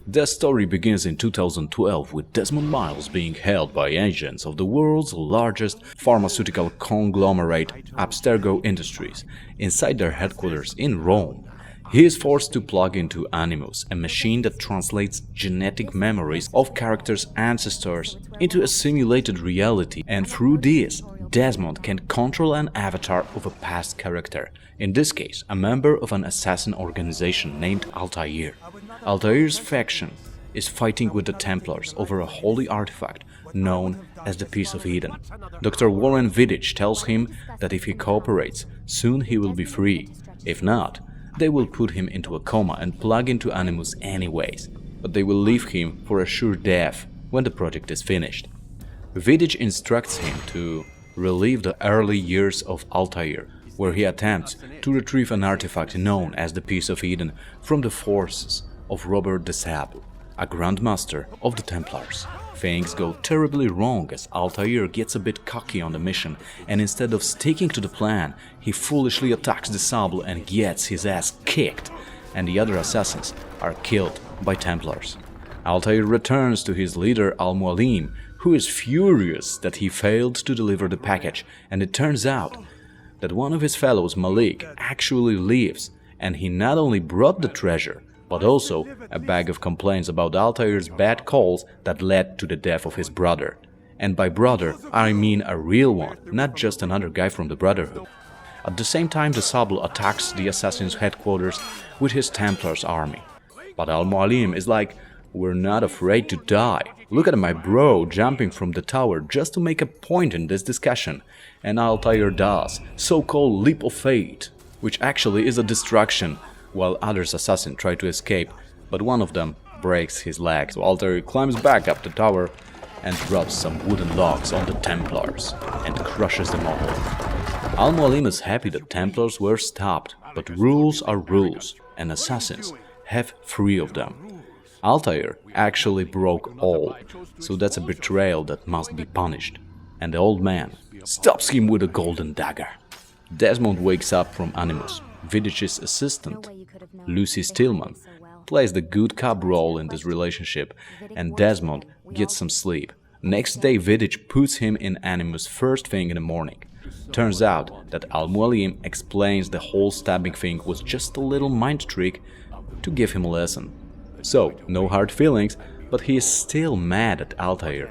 The story begins in 2012 with Desmond Miles being held by agents of the world's largest pharmaceutical conglomerate, Abstergo Industries, inside their headquarters in Rome. He is forced to plug into Animus, a machine that translates genetic memories of characters' ancestors into a simulated reality, and through this, Desmond can control an avatar of a past character, in this case a member of an assassin organization named Altaïr. Altaïr's faction is fighting with the Templars over a holy artifact known as the Piece of Eden. Dr. Warren Vidic tells him that if he cooperates, soon he will be free. If not, they will put him into a coma and plug into Animus anyways, but they will leave him for a sure death when the project is finished. Vidic instructs him to relive the early years of Altaïr, where he attempts to retrieve an artifact known as the Piece of Eden from the forces of Robert de Sable, a Grandmaster of the Templars. Things go terribly wrong as Altaïr gets a bit cocky on the mission, and instead of sticking to the plan, he foolishly attacks de Sable and gets his ass kicked, and the other assassins are killed by Templars. Altaïr returns to his leader Al-Mualim, who is furious that he failed to deliver the package, and it turns out that one of his fellows, Malik, actually lives, and he not only brought the treasure, but also a bag of complaints about Altaïr's bad calls that led to the death of his brother. And by brother, I mean a real one, not just another guy from the Brotherhood. At the same time, de Sable attacks the assassins' headquarters with his Templars army. But Al-Mualim is like, we're not afraid to die. Look at my bro jumping from the tower just to make a point in this discussion. And Altaïr does, so-called leap of fate, which actually is a distraction, while others assassins try to escape, but one of them breaks his leg. So Altaïr climbs back up the tower and drops some wooden logs on the Templars and crushes them all. Al-Mualim is happy that Templars were stopped, but rules are rules, and assassins have 3 of them. Altaïr actually broke all, so that's a betrayal that must be punished, and the old man stops him with a golden dagger. Desmond wakes up from Animus. Vidic's assistant, Lucy Stillman, plays the good cop role in this relationship, and Desmond gets some sleep. Next day, Vidic puts him in Animus first thing in the morning. Turns out that Al-Mualim explains the whole stabbing thing was just a little mind trick to give him a lesson. So, no hard feelings, but he is still mad at Altaïr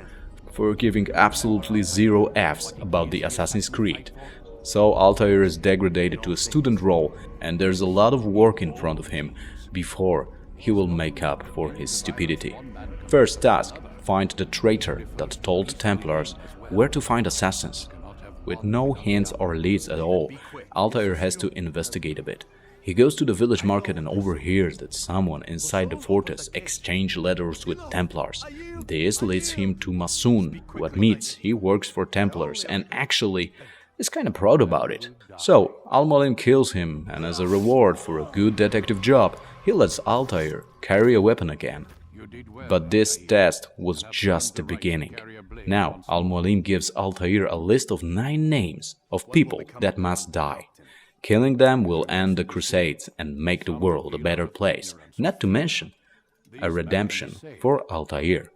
for giving absolutely 0 Fs about the Assassin's Creed. So Altaïr is degraded to a student role, and there's a lot of work in front of him before he will make up for his stupidity. First task, find the traitor that told Templars where to find assassins. With no hints or leads at all, Altaïr has to investigate a bit. He goes to the village market and overhears that someone inside the fortress exchanged letters with Templars. This leads him to Masun, who admits he works for Templars and actually is kinda proud about it. So, Al-Mualim kills him, and as a reward for a good detective job, he lets Altaïr carry a weapon again. But this test was just the beginning. Now, Al-Mualim gives Altaïr a list of 9 names of people that must die. Killing them will end the Crusades and make the world a better place, not to mention a redemption for Altaïr.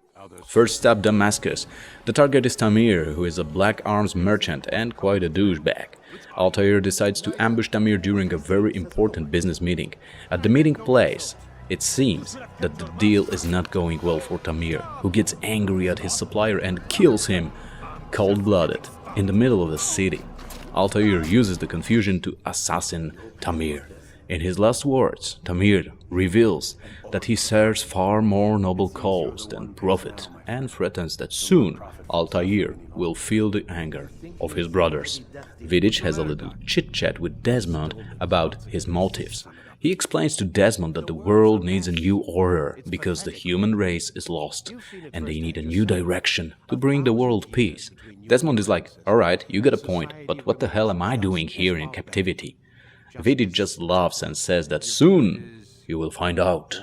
First stop, Damascus. The target is Tamir, who is a black arms merchant and quite a douchebag. Altaïr decides to ambush Tamir during a very important business meeting. At the meeting place, it seems that the deal is not going well for Tamir, who gets angry at his supplier and kills him cold-blooded in the middle of the city. Altaïr uses the confusion to assassinate Tamir. In his last words, Tamir reveals that he serves far more noble cause than profit and threatens that soon Altaïr will feel the anger of his brothers. Vidic has a little chit-chat with Desmond about his motives. He explains to Desmond that the world needs a new order because the human race is lost and they need a new direction to bring the world peace. Desmond is like, alright, you got a point, but what the hell am I doing here in captivity? Vidic just laughs and says that soon you will find out.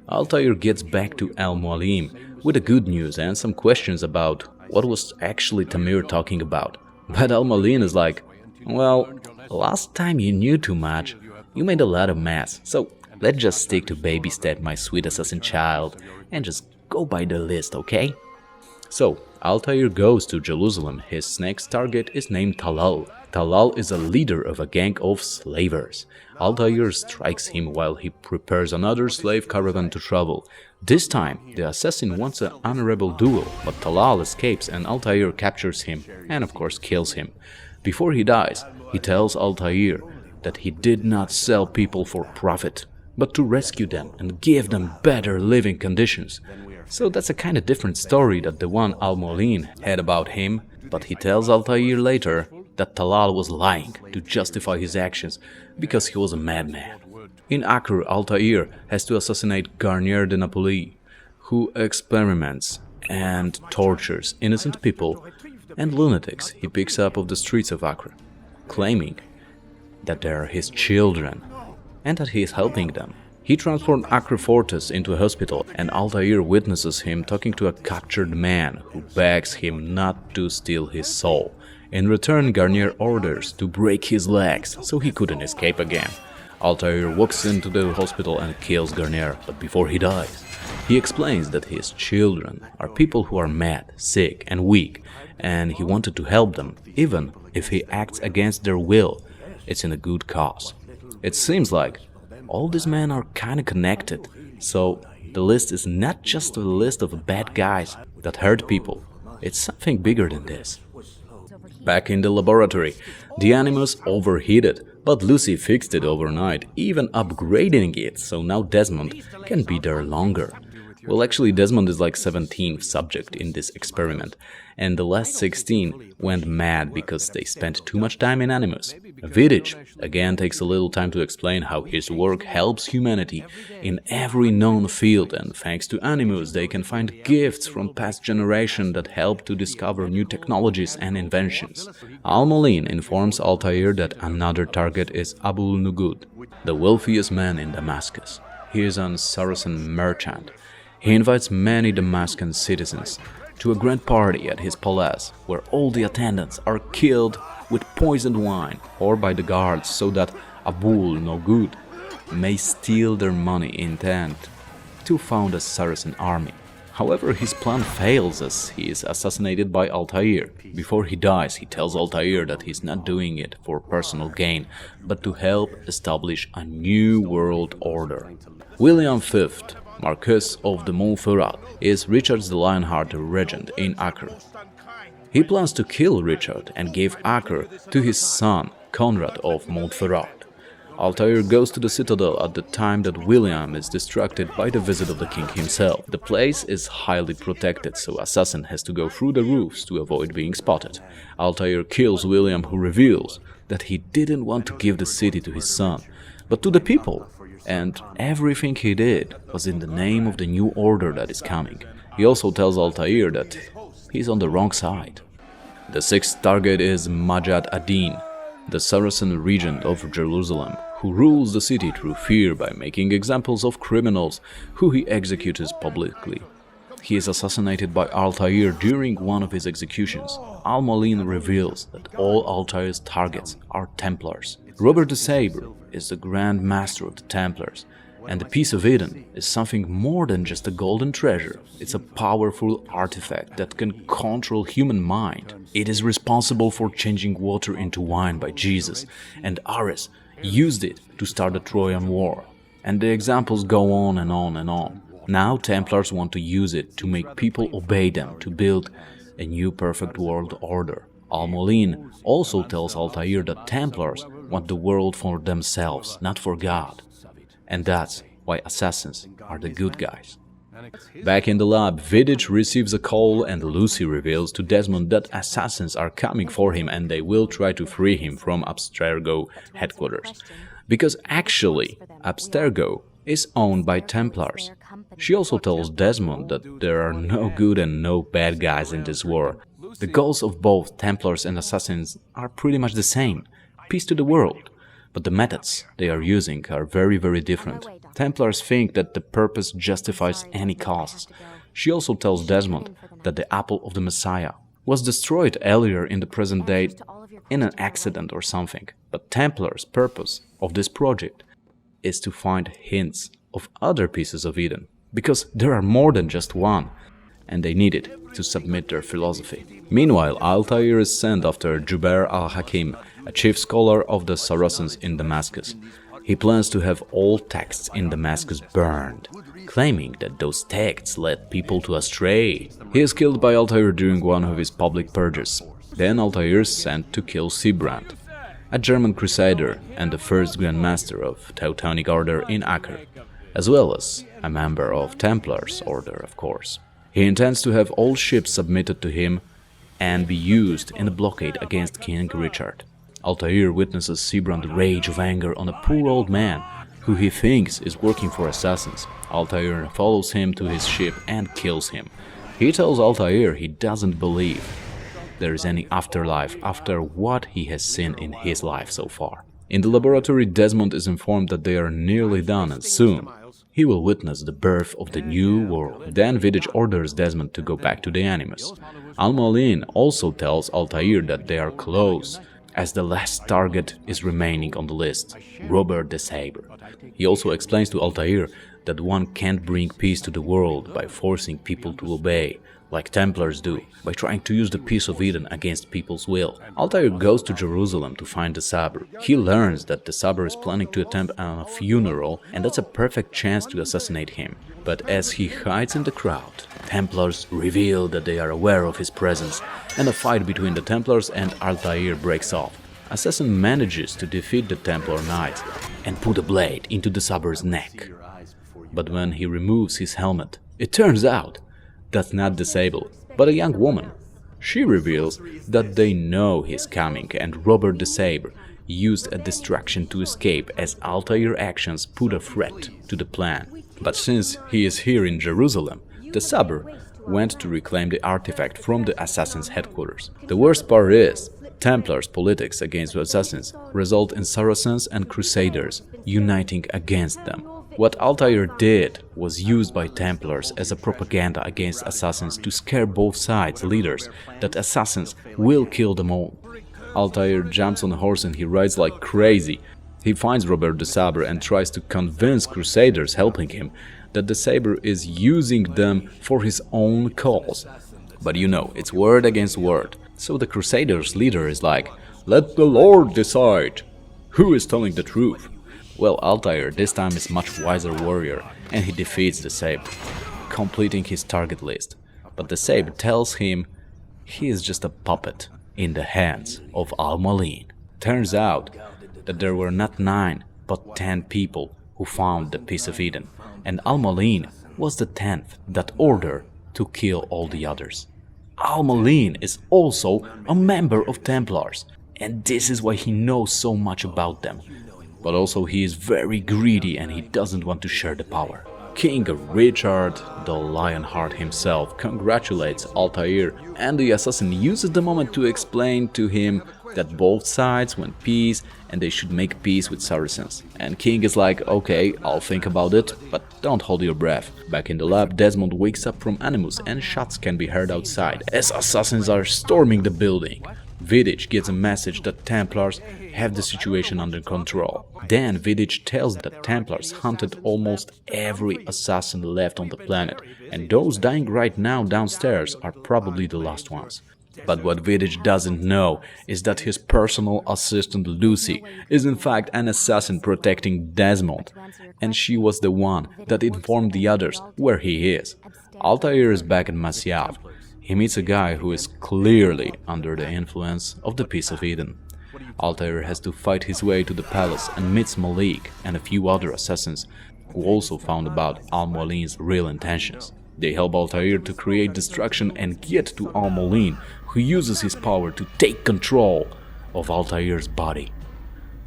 Altaïr gets back to Al-Mualim with the good news and some questions about what was actually Tamir talking about. But Al-Mualim is like, well, last time you knew too much, you made a lot of mess, so let's just stick to baby step, my sweet assassin child, and just go by the list, okay? So, Altaïr goes to Jerusalem. His next target is named Talal. Talal is a leader of a gang of slavers. Altaïr strikes him while he prepares another slave caravan to travel. This time, the assassin wants an honorable duel, but Talal escapes and Altaïr captures him and of course kills him. Before he dies, he tells Altaïr that he did not sell people for profit, but to rescue them and give them better living conditions. So that's a kind of different story than the one Al-Molin had about him, but he tells Altaïr later that Talal was lying to justify his actions because he was a madman. In Acre, Altaïr has to assassinate Garnier de Napoli, who experiments and tortures innocent people and lunatics he picks up off the streets of Acre, claiming that they are his children and that he is helping them. He transformed Acre Fortress into a hospital, and Altaïr witnesses him talking to a captured man who begs him not to steal his soul. In return, Garnier orders to break his legs, so he couldn't escape again. Altaïr walks into the hospital and kills Garnier, but before he dies, he explains that his children are people who are mad, sick and weak, and he wanted to help them, even if he acts against their will. It's in a good cause. It seems like all these men are kinda connected, so the list is not just a list of bad guys that hurt people, it's something bigger than this. Back in the laboratory, the Animus overheated, but Lucy fixed it overnight, even upgrading it, so now Desmond can be there longer. Well, actually, Desmond is like 17th subject in this experiment, and the last 16 went mad because they spent too much time in Animus. Vidic again takes a little time to explain how his work helps humanity in every known field, and thanks to Animus they can find gifts from past generations that help to discover new technologies and inventions. Al-Molin informs Altaïr that another target is Abu Nugud, the wealthiest man in Damascus. He is a Saracen merchant. He invites many Damascus citizens to a grand party at his palace, where all the attendants are killed with poisoned wine or by the guards so that Abu Nugud may steal their money intent to found a Saracen army. However, his plan fails as he is assassinated by Altaïr. Before he dies, he tells Altaïr that he's not doing it for personal gain, but to help establish a new world order. William V, Marquess of the Montferrat, is Richard the Lionheart regent in Acre. He plans to kill Richard and give Acre to his son, Conrad of Montferrat. Altaïr goes to the citadel at the time that William is distracted by the visit of the king himself. The place is highly protected, so Assassin has to go through the roofs to avoid being spotted. Altaïr kills William, who reveals that he didn't want to give the city to his son, but to the people, and everything he did was in the name of the new order that is coming. He also tells Altaïr that he's on the wrong side. The sixth target is Majad ad-Din, the Saracen regent of Jerusalem, who rules the city through fear by making examples of criminals who he executes publicly. He is assassinated by Altaïr during one of his executions. Al-Molin reveals that all Altaïr's targets are Templars. Robert the Sabre is the Grand Master of the Templars, and the Piece of Eden is something more than just a golden treasure. It's a powerful artifact that can control human mind. It is responsible for changing water into wine by Jesus, and Ares used it to start the Trojan War. And the examples go on and on and on. Now Templars want to use it to make people obey them, to build a new perfect world order. Al-Molin also tells Altaïr that Templars want the world for themselves, not for God. And that's why assassins are the good guys. Back in the lab, Vidic receives a call and Lucy reveals to Desmond that assassins are coming for him and they will try to free him from Abstergo headquarters. Because actually, Abstergo is owned by Templars. She also tells Desmond that there are no good and no bad guys in this war. The goals of both Templars and assassins are pretty much the same: peace to the world. But the methods they are using are very different. Templars think that the purpose justifies any costs. She also tells Desmond that the apple of the Messiah was destroyed earlier in the present day in an accident or something. But Templars' purpose of this project is to find hints of other pieces of Eden, because there are more than just one, and they need it to submit their philosophy. Meanwhile, Altaïr is sent after Jubair al-Hakim, a chief scholar of the Saracens in Damascus. He plans to have all texts in Damascus burned, claiming that those texts led people to astray. He is killed by Altaïr during one of his public purges. Then Altaïr is sent to kill Sibrand, a German crusader and the first Grand Master of Teutonic Order in Acre, as well as a member of Templars Order, of course. He intends to have all ships submitted to him and be used in a blockade against King Richard. Altaïr witnesses Sibrand's rage of anger on a poor old man who he thinks is working for assassins. Altaïr follows him to his ship and kills him. He tells Altaïr he doesn't believe there is any afterlife after what he has seen in his life so far. In the laboratory, Desmond is informed that they are nearly done and soon he will witness the birth of the new world. Then Vidich orders Desmond to go back to the Animus. Al-Mu'allin also tells Altaïr that they are close, as the last target is remaining on the list, Robert the Saber. He also explains to Altaïr that one can't bring peace to the world by forcing people to obey, like Templars do, by trying to use the peace of Eden against people's will. Altaïr goes to Jerusalem to find the Saber. He learns that the Saber is planning to attempt a funeral, and that's a perfect chance to assassinate him. But as he hides in the crowd, Templars reveal that they are aware of his presence, and a fight between the Templars and Altaïr breaks off. Assassin manages to defeat the Templar Knights and put a blade into the Saber's neck. But when he removes his helmet, it turns out that's not the Sable, but a young woman. She reveals that they know he's coming, and Robert the Saber used a distraction to escape as Altaïr's actions put a threat to the plan. But since he is here in Jerusalem, the Saber went to reclaim the artifact from the assassins' headquarters. The worst part is, Templars' politics against assassins result in Saracens and Crusaders uniting against them. What Altaïr did was used by Templars as a propaganda against assassins to scare both sides' leaders that assassins will kill them all. Altaïr jumps on a horse and he rides like crazy. He finds Robert the Saber and tries to convince Crusaders helping him that the Saber is using them for his own cause. But you know, it's word against word. So the Crusaders' leader is like, "Let the Lord decide. Who is telling the truth?" Well, Altaïr this time is much wiser warrior, and he defeats the Saber, completing his target list. But the Saber tells him he is just a puppet in the hands of Al-Mu'allin. Turns out that there were not 9, but 10 people who found the piece of Eden, and Al-Mu'allin was the 10th that ordered to kill all the others. Al-Mu'allin is also a member of Templars, and this is why he knows so much about them. But also he is very greedy and he doesn't want to share the power. King Richard, the Lionheart himself, congratulates Altaïr, and the assassin uses the moment to explain to him that both sides want peace and they should make peace with Saracens. And King is like, "Okay, I'll think about it, but don't hold your breath." Back in the lab, Desmond wakes up from Animus and shots can be heard outside as assassins are storming the building. Vidich gets a message that Templars have the situation under control. Then Vidich tells that Templars hunted almost every assassin left on the planet, and those dying right now downstairs are probably the last ones. But what Vidich doesn't know is that his personal assistant Lucy is in fact an assassin protecting Desmond, and she was the one that informed the others where he is. Altaïr is back in Masyaf. He meets a guy who is clearly under the influence of the Piece of Eden. Altaïr has to fight his way to the palace and meets Malik and a few other assassins who also found about Al-Mu'allin's real intentions. They help Altaïr to create destruction and get to Al-Mu'allin, who uses his power to take control of Altaïr's body.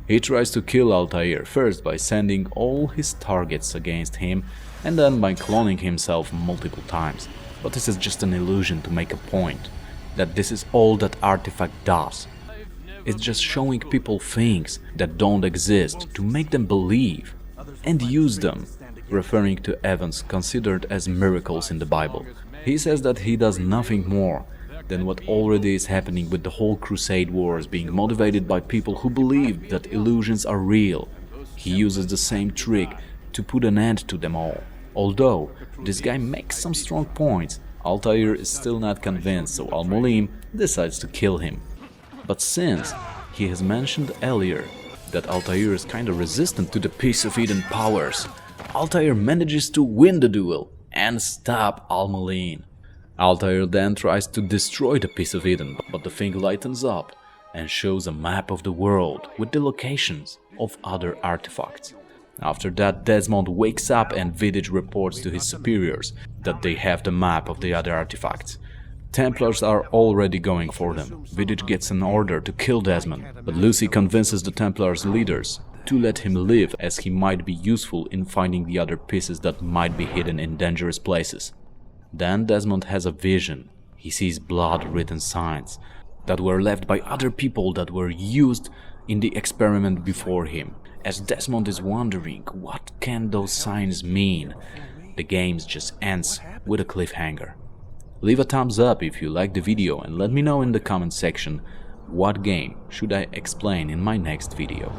He tries to kill Altaïr first by sending all his targets against him and then by cloning himself multiple times. But this is just an illusion to make a point, that this is all that artifact does. It's just showing people things that don't exist to make them believe and use them, referring to events considered as miracles in the Bible. He says that he does nothing more than what already is happening with the whole Crusade wars, being motivated by people who believe that illusions are real. He uses the same trick to put an end to them all. Although this guy makes some strong points, Altaïr is still not convinced, so Al-Mulim decides to kill him. But since he has mentioned earlier that Altaïr is kinda resistant to the Piece of Eden powers, Altaïr manages to win the duel and stop Al-Mulim. Altaïr then tries to destroy the Piece of Eden, but the thing lightens up and shows a map of the world with the locations of other artifacts. After that, Desmond wakes up and Vidic reports to his superiors that they have the map of the other artifacts. Templars are already going for them. Vidic gets an order to kill Desmond, but Lucy convinces the Templars' leaders to let him live, as he might be useful in finding the other pieces that might be hidden in dangerous places. Then Desmond has a vision. He sees blood-written signs that were left by other people that were used in the experiment before him. As Desmond is wondering what can those signs mean, the game just ends with a cliffhanger. Leave a thumbs up if you liked the video and let me know in the comment section what game should I explain in my next video.